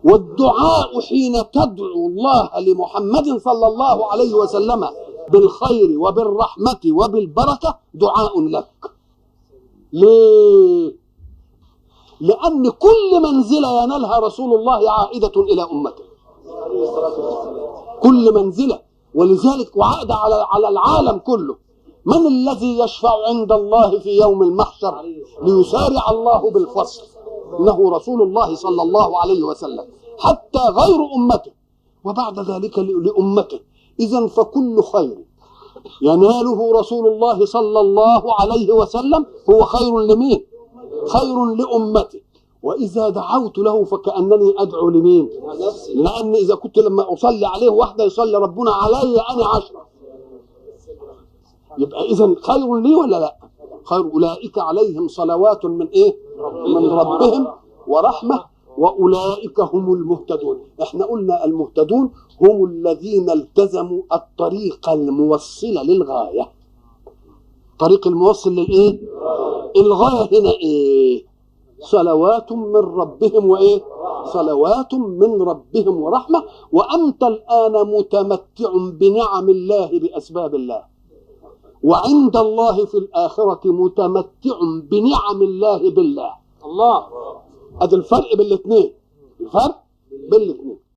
والدعاء حين تدعو الله لمحمد صلى الله عليه وسلم بالخير وبالرحمة وبالبركة دعاء لك. ليه؟ لأن كل منزلة ينالها رسول الله عائدة إلى أمته، كل منزلة، ولذلك وعاد على العالم كله. من الذي يشفع عند الله في يوم المحشر ليسارع الله بالفصل؟ إنه رسول الله صلى الله عليه وسلم، حتى غير أمته وبعد ذلك لأمته. إذن فكل خير يناله رسول الله صلى الله عليه وسلم هو خير لمين؟ خير لأمته. وإذا دعوت له فكأنني أدعو لمين؟ لأن إذا كنت لما أصلي عليه واحدة يصلي ربنا علي أنا 10، يبقى إذن خير لي ولا لا؟ خير. أولئك عليهم صلوات من إيه؟ من ربهم ورحمة وأولئك هم المهتدون. احنا قلنا المهتدون هم الذين التزموا الطريق الموصلة للغاية. طريق الموصل للإيه؟ الغاية هنا إيه؟ صلوات من ربهم وإيه؟ صلوات من ربهم ورحمة. وأنت الآن متمتع بنعم الله بأسباب الله، وعند الله في الآخرة متمتع بنعم الله بالله. الله، هذا الفرق بين الاثنين، الفرق بين الاثنين.